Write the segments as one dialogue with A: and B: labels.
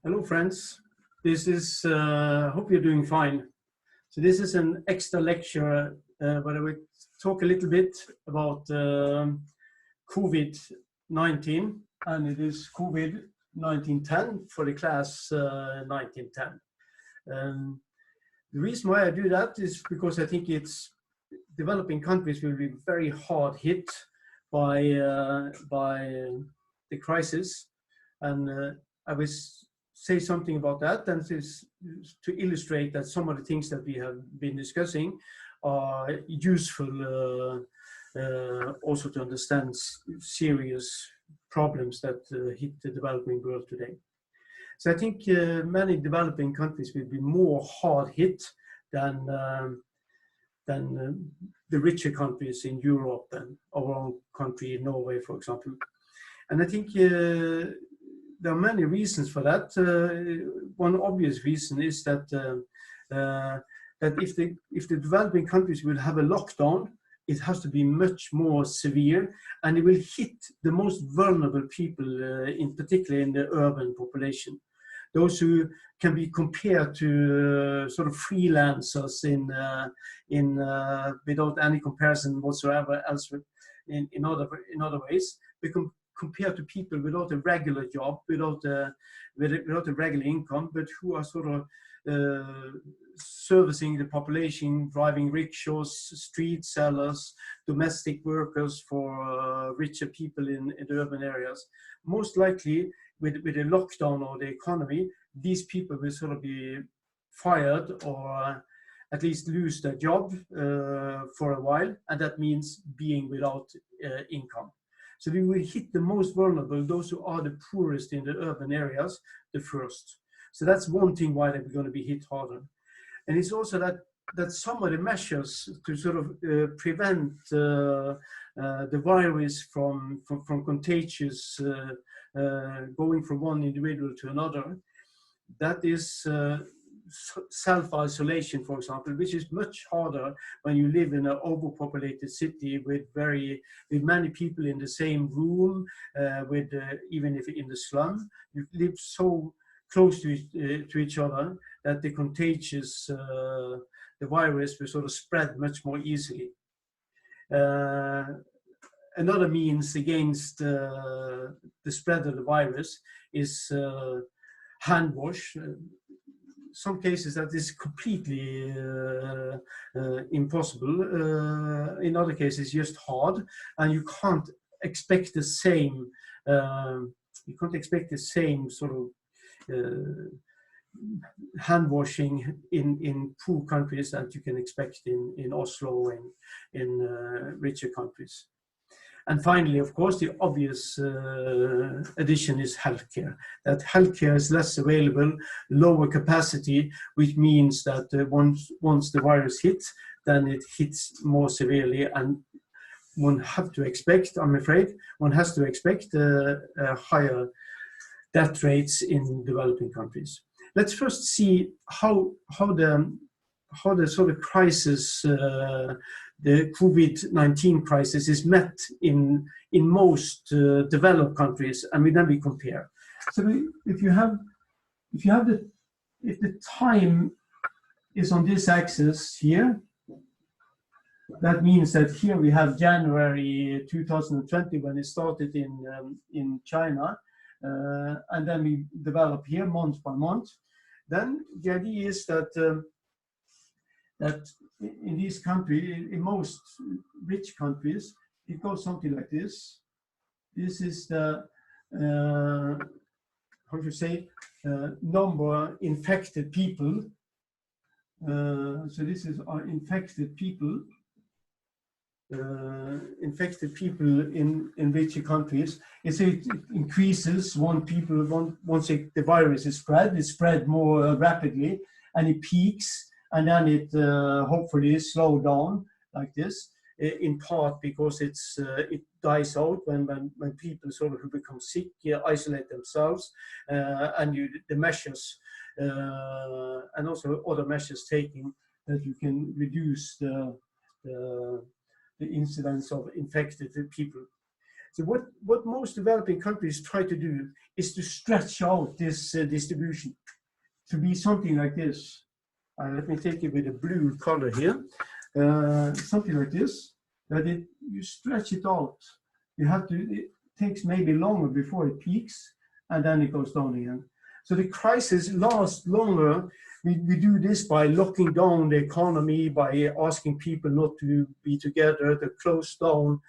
A: Hello, friends. This is, hope you're doing fine. So this is an extra lecture where I will talk a little bit about COVID-19, and it is COVID-1910 for the class 1910. The reason why I do that is because I think it's developing countries will be very hard hit by the crisis, and I was say something about that, and is to illustrate that some of the things that we have been discussing are useful also to understand serious problems that hit the developing world today. So I think many developing countries will be more hard hit than the richer countries in Europe and our own country, Norway, for example. And I think there are many reasons for that. One obvious reason is that that if the developing countries will have a lockdown, it has to be much more severe, and it will hit the most vulnerable people, in particular in the urban population. Those who can be compared to sort of freelancers without any comparison whatsoever elsewhere in other ways. Compared to people without a regular job, without a regular income, but who are sort of servicing the population, driving rickshaws, street sellers, domestic workers for richer people in the urban areas. Most likely, with a lockdown or the economy, these people will sort of be fired or at least lose their job for a while, and that means being without income. So we will hit the most vulnerable, those who are the poorest in the urban areas, the first. So that's one thing why they're going to be hit harder. And it's also that some of the measures to sort of prevent the virus from contagious going from one individual to another, that is self-isolation, for example, which is much harder when you live in an overpopulated city with many people in the same room, even if in the slum, you live so close to each other that the contagious the virus will sort of spread much more easily. Another means against the spread of the virus is hand wash. Some cases that is completely impossible. In other cases, just hard, and you can't expect the same. You can't expect the same sort of hand washing in poor countries that you can expect in Oslo and in richer countries. And finally, of course, the obvious addition is healthcare. That healthcare is less available, lower capacity, which means that once the virus hits, then it hits more severely, and one has to expect higher death rates in developing countries. Let's first see how the sort of crisis, the COVID-19 crisis, is met in most developed countries, and then we compare. So if the time is on this axis here, that means that here we have January 2020 when it started in China, and then we develop here month by month. Then the idea is that in these countries, in most rich countries, it goes something like this. This is the number infected people. So this is our infected people. Infected people in richer countries. It increases once the virus is spread more rapidly, and it peaks, and then it hopefully slows down like this. In part because it dies out when people sort of become sick, isolate themselves, and the measures and also other measures taken that you can reduce the incidence of infected people. So what most developing countries try to do is to stretch out this distribution to be something like this. Let me take it with a blue color here. Something like this, that you stretch it out. It takes maybe longer before it peaks, and then it goes down again. So the crisis lasts longer. We do this by locking down the economy, by asking people not to be together, to close down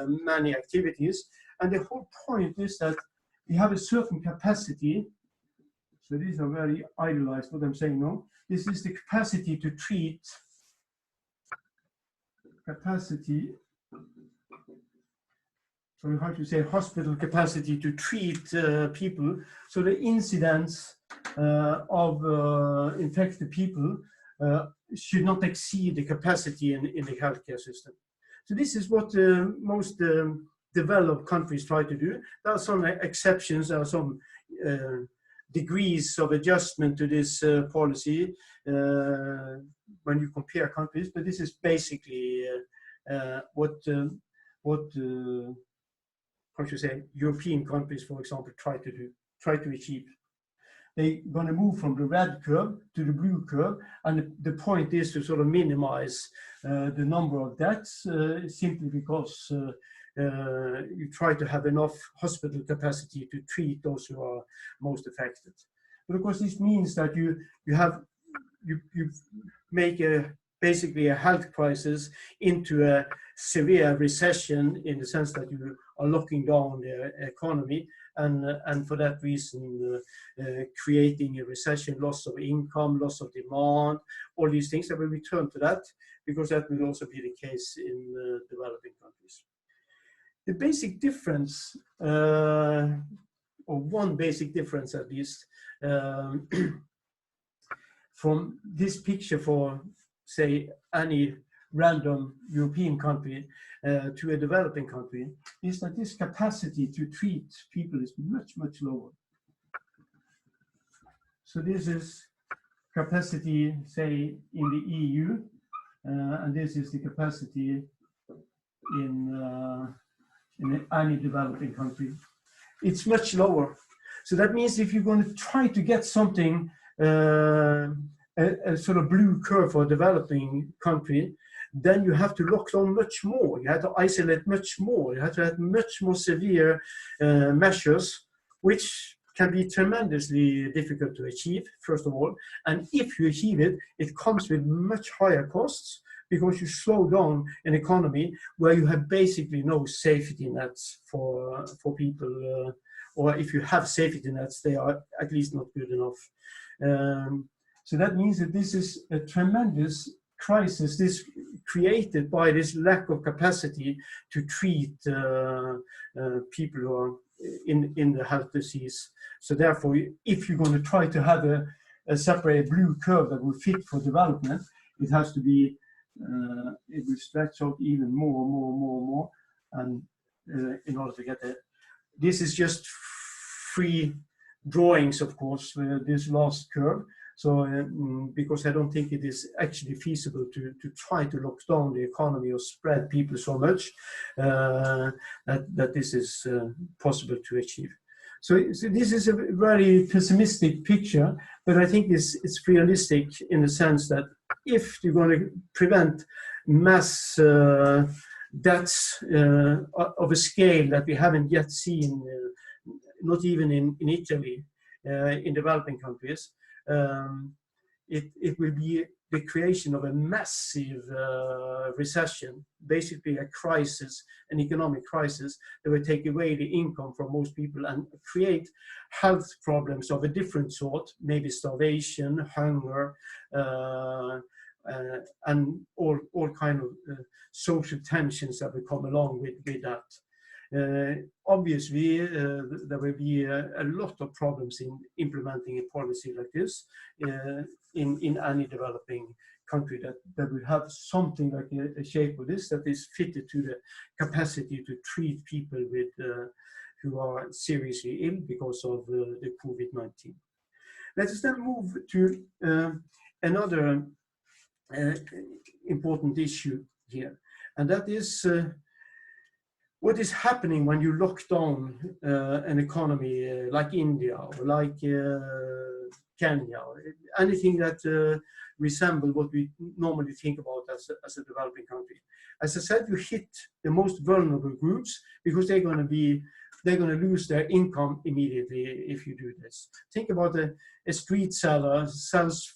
A: many activities. And the whole point is that we have a certain capacity. So these are very idealized, what I'm saying now. This is the capacity to treat, so how to say, hospital capacity to treat people. So the incidence of infected people should not exceed the capacity in the healthcare system. So this is what most developed countries try to do. There are some exceptions, there are some degrees of adjustment to this policy when you compare countries, but this is basically what how should I say, European countries, for example, try to achieve. They're going to move from the red curve to the blue curve, and the point is to sort of minimize the number of deaths simply because you try to have enough hospital capacity to treat those who are most affected. But of course, this means that you make basically a health crisis into a severe recession, in the sense that you are locking down the economy, and for that reason creating a recession, loss of income, loss of demand, all these things. I will return to that, because that will also be the case in developing countries. The basic difference, or one basic difference at least, from this picture for, say, any random European country to a developing country, is that this capacity to treat people is much, much lower. So this is capacity, say, in the EU, and this is the capacity in any developing country. It's much lower. So that means if you're going to try to get something, a sort of blue curve for a developing country, then you have to lock down much more. You have to isolate much more. You have to have much more severe measures, which can be tremendously difficult to achieve, first of all. And if you achieve it, it comes with much higher costs, because you slow down an economy where you have basically no safety nets for people, or if you have safety nets, they are at least not good enough. So that means that this is a tremendous crisis, this created by this lack of capacity to treat people who are in the health disease. So therefore, if you're going to try to have a separate blue curve that will fit for development, it has to be, it will stretch out even more, and in order to get it. This is just free drawings, of course, this last curve. So, because I don't think it is actually feasible to try to lock down the economy or spread people so much that this is possible to achieve. So this is a very pessimistic picture, but I think it's realistic in the sense that if you're going to prevent mass deaths of a scale that we haven't yet seen, not even in Italy, in developing countries, it will be the creation of a massive recession, basically a crisis, an economic crisis that will take away the income from most people and create health problems of a different sort, maybe starvation, hunger, and all kind of social tensions that will come along with that. Obviously, there will be a lot of problems in implementing a policy like this in any developing country that will have something like a shape of this that is fitted to the capacity to treat people with who are seriously ill because of the COVID-19. Let us then move to another important issue here, and that is what is happening when you lock down an economy like India or like Kenya, or anything that resemble what we normally think about as a developing country. As I said, you hit the most vulnerable groups because they're going to lose their income immediately if you do this. Think about a street seller sells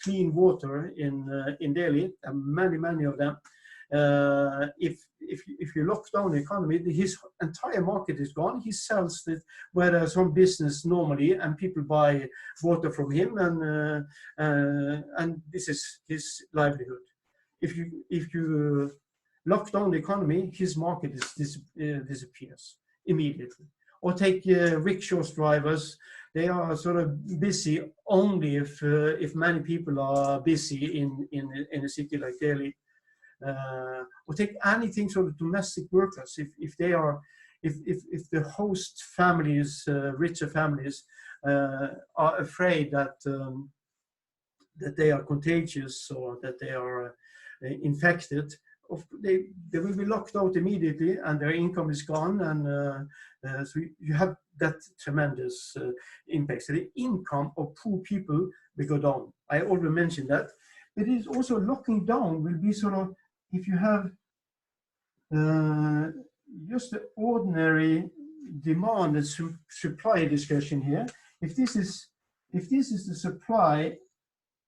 A: clean water in Delhi, and many of them. If you lock down the economy, his entire market is gone. He sells it where there's some business normally, and people buy water from him, and this is his livelihood. If you lock down the economy, his market disappears immediately. Or take rickshaws drivers. They are sort of busy only if many people are busy in a city like Delhi. Or take anything sort of domestic workers. If the host families, richer families, are afraid that they are contagious or that they are infected, they will be locked out immediately, and their income is gone, and so you have that tremendous impact. So the income of poor people will go down. I already mentioned that. But it is also locking down will be sort of, if you have just the ordinary demand and supply discussion here, if this is the supply,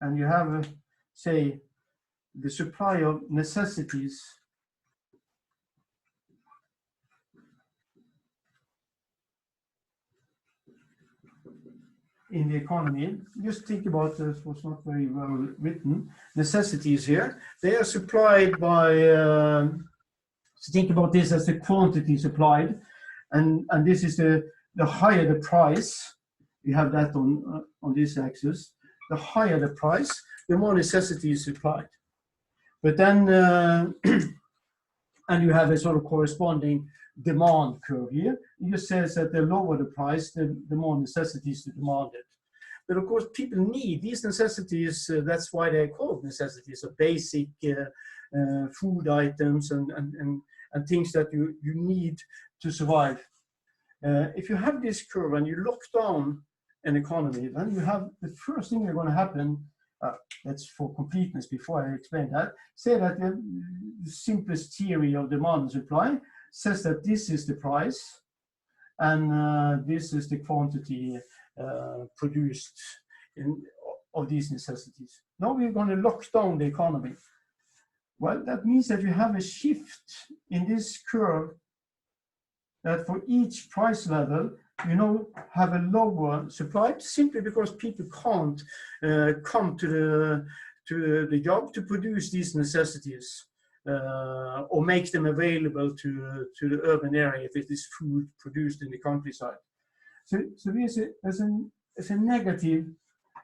A: and you have say the supply of necessities in the economy, just think about this, was not very well written, necessities here. They are supplied by, so think about this as the quantity supplied, and this is the higher the price, you have that on this axis, the higher the price, the more necessity is supplied. But then, and you have a sort of corresponding demand curve here. It just says that the lower the price, the more necessities to demand it. But of course, people need these necessities. That's why they're called necessities, of basic food items and things that you need to survive. If you have this curve and you lock down an economy, then you have the first thing that's going to happen. That's for completeness before I explain that. Say that the simplest theory of demand and supply says that this is the price and this is the quantity produced of these necessities. Now we're going to lock down the economy. Well, that means that you have a shift in this curve, that for each price level, you have a lower supply, simply because people can't come to the job to produce these necessities or make them available to the urban area if it is food produced in the countryside. So there's a negative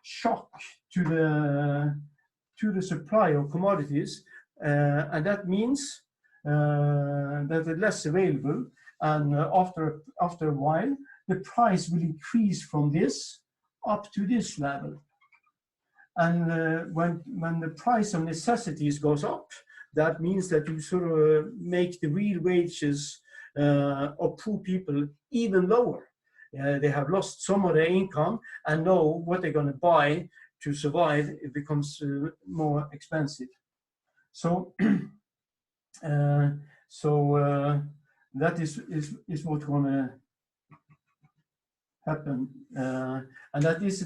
A: shock to the supply of commodities, and that means that they're less available, and after a while, the price will increase from this up to this level. And when the price of necessities goes up, that means that you sort of make the real wages of poor people even lower. They have lost some of their income, and know what they're going to buy to survive. It becomes more expensive. So, that is what's going to happen, and that is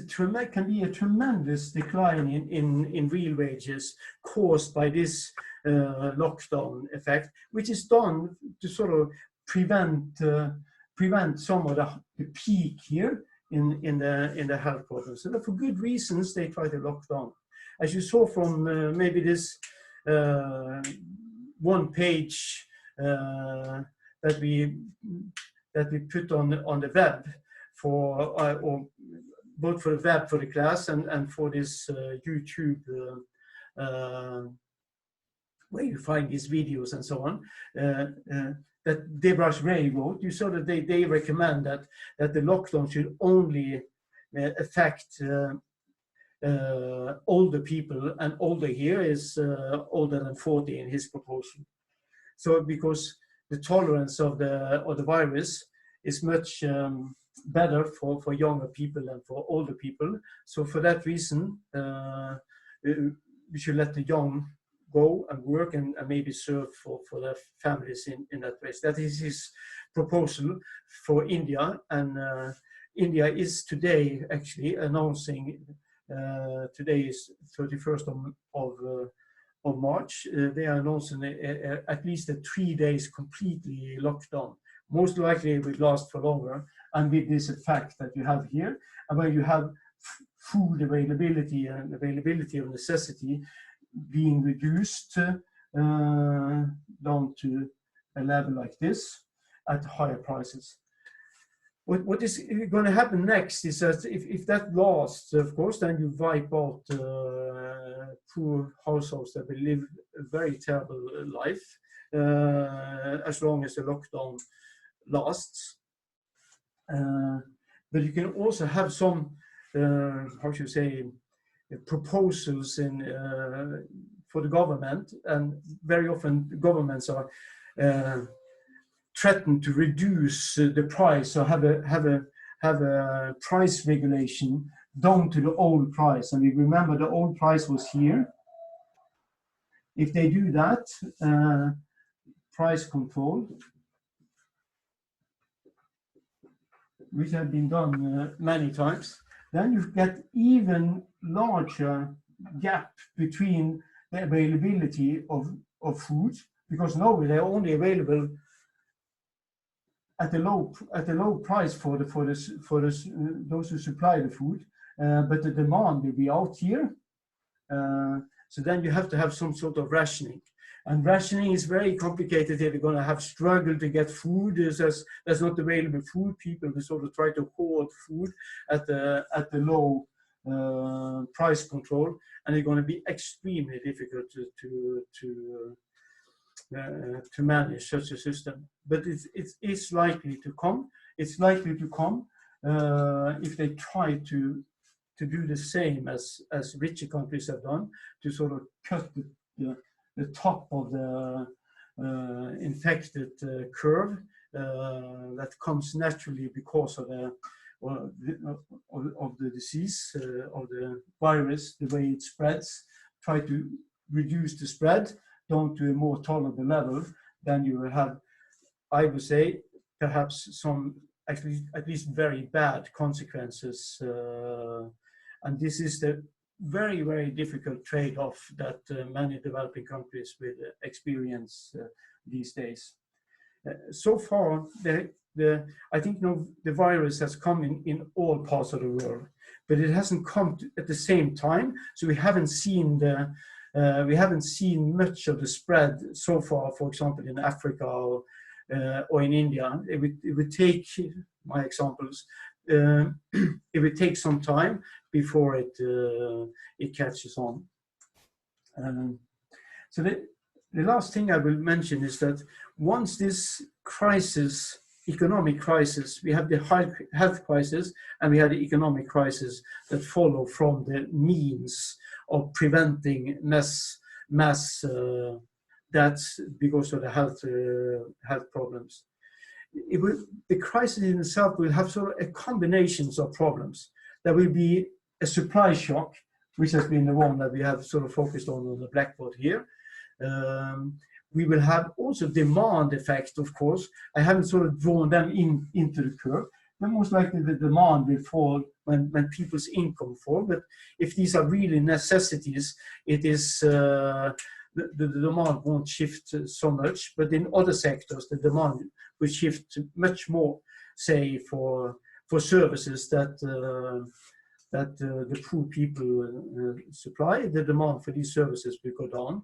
A: can be a tremendous decline in real wages caused by this lockdown effect, which is done to sort of prevent some of the peak here in the health problems. So that for good reasons they try to lock down. As you saw from maybe this one page that we put on the web or both for the web for the class and for this YouTube where you find these videos and so on, that Debras Ray wrote. You saw that they recommend that the lockdown should only affect older people, and older here is older than 40 in his proposal. So because the tolerance of the virus is much better for younger people than for older people. So for that reason, we should let the young go and work and maybe serve for their families in that way. That is his proposal for India. And India is today actually announcing, today is 31st of March, they are announcing at least a 3 days completely lockdown. Most likely it will last for longer, and with this effect that you have here, and where you have food availability and availability of necessity being reduced down to a level like this at higher prices. What is going to happen next is that if that lasts, of course, then you wipe out poor households that will live a very terrible life as long as the lockdown lasts. But you can also have some, how should you say, proposals in for the government, and very often governments are threatened to reduce the price or have a price regulation down to the old price. And we remember the old price was here. If they do that, price control, which has been done many times, then you get even larger gap between the availability of food, because now they're only available at a low price for those who supply the food, but the demand will be out here. So then you have to have some sort of rationing. And rationing is very complicated. They're going to have struggle to get food. There's not available food. People will sort of try to hoard food at the low price control, and it's going to be extremely difficult to manage such a system. But it's likely to come. It's likely to come if they try to do the same as richer countries have done, to sort of cut the top of the infected curve that comes naturally because of the disease, of the virus, the way it spreads. Try to reduce the spread down to a more tolerable level. Then you will have, I would say, perhaps some at least very bad consequences. And this is the very, very difficult trade-off that many developing countries will experience these days. So far, I think the virus has come in all parts of the world, but it hasn't come at the same time. So we haven't seen much of the spread so far. For example, in Africa or in India, it would take my examples. It would take some time before it catches on. So the last thing I will mention is that once this crisis, economic crisis, we have the health crisis and we have the economic crisis that follow from the means of preventing mass deaths because of the health problems. The crisis in itself will have sort of a combinations of problems. There will be a supply shock, which has been the one that we have sort of focused on the blackboard here. We will have also demand effect, of course. I haven't sort of drawn them into the curve, but most likely the demand will fall when people's income fall. But if these are really necessities, it is the demand won't shift so much. But in other sectors, the demand will shift much more, say for services that the poor people supply. The demand for these services will go down.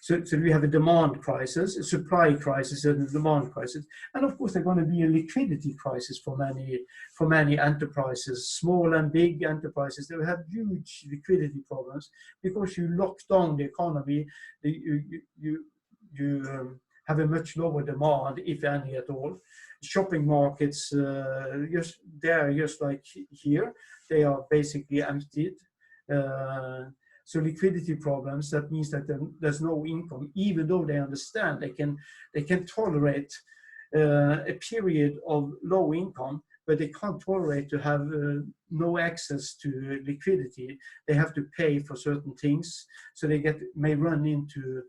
A: So we have a demand crisis, a supply crisis, and a demand crisis, and of course there's going to be a liquidity crisis for many enterprises, small and big enterprises. They will have huge liquidity problems because you lock down the economy. You have a much lower demand, if any at all. Shopping markets, just like here, they are basically emptied. So liquidity problems, that means that there's no income, even though they understand they can tolerate a period of low income, but they can't tolerate to have no access to liquidity. They have to pay for certain things, so they may run into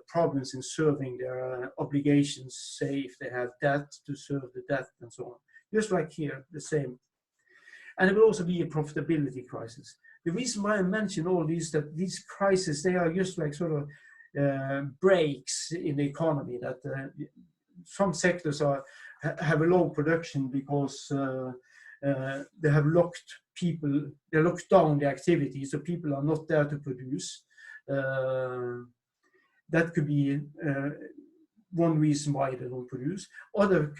A: problems in serving their obligations, say if they have debt, to serve the debt and so on. Just like here, the same. And it will also be a profitability crisis. The reason why I mention all these, that these crises, they are just like sort of breaks in the economy, that some sectors have a low production because they have they locked down the activity, so people are not there to produce. That could be one reason why they don't produce. Other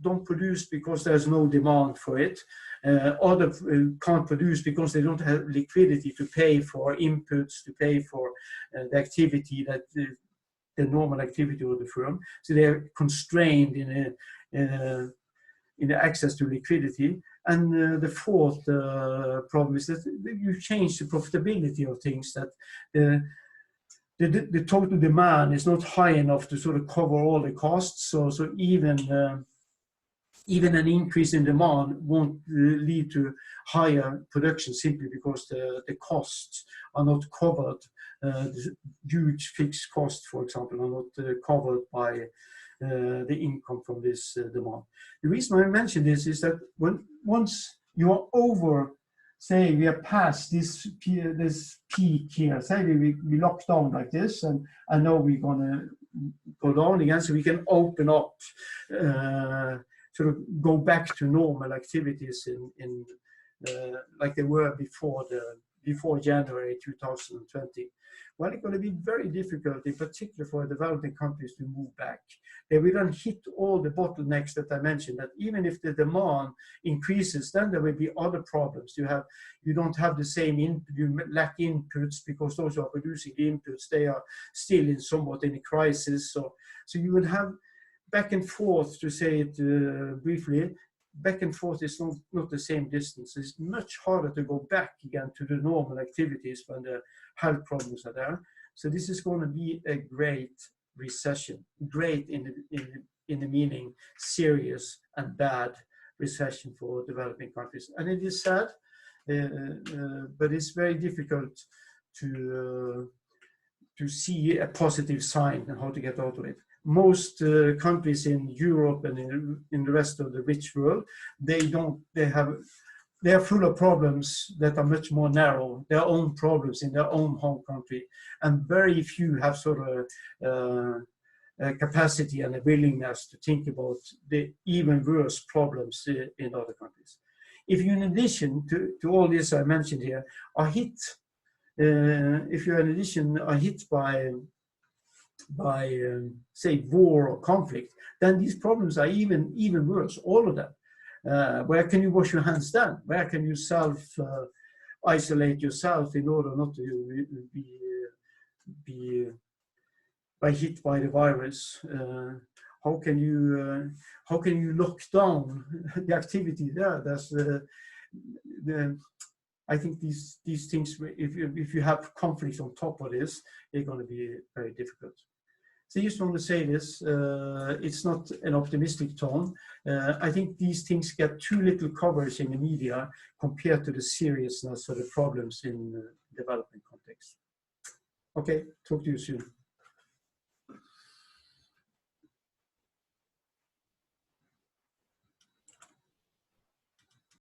A: don't produce because there's no demand for it. Other can't produce because they don't have liquidity to pay for inputs, to pay for the activity that the normal activity of the firm. So they're constrained in the access to liquidity. And the fourth problem is that you change the profitability of things, that the total demand is not high enough to sort of cover all the costs. So even an increase in demand won't lead to higher production, simply because the costs are not covered. The huge fixed costs, for example, are not covered by the income from this demand. The reason I mention this is that once you are over, say we are past this peak here, say we lock down like this, and I know we're gonna go down again, so we can open up, sort of go back to normal activities in like they were before January 2020. Well, it's going to be very difficult, in particular for developing countries, to move back. They will then hit all the bottlenecks that I mentioned, that even if the demand increases, then there will be other problems. You don't have the same you lack inputs, because those who are producing the inputs, they are still somewhat in a crisis. So you will have back and forth, to say it briefly. Back and forth is not the same distance. It's much harder to go back again to the normal activities when the health problems are there. So this is going to be a great recession. Great in the meaning serious and bad recession for developing countries. And it is sad, but it's very difficult to see a positive sign and how to get out of it. Most countries in Europe and in the rest of the rich world, they are full of problems that are much more narrow, their own problems in their own home country, and very few have sort of a capacity and a willingness to think about the even worse problems in other countries. If you, in addition to all this I mentioned here, are hit, if you in addition are hit by say war or conflict, then these problems are even worse, all of them. Where can you wash your hands then? Where can you isolate yourself in order not to be hit by the virus? How can you lock down the activity there? That's I think these things, if you have conflicts on top of this, they're going to be very difficult. So I just want to say this, it's not an optimistic tone. I think these things get too little coverage in the media compared to the seriousness of the problems in development context. Okay, talk to you soon.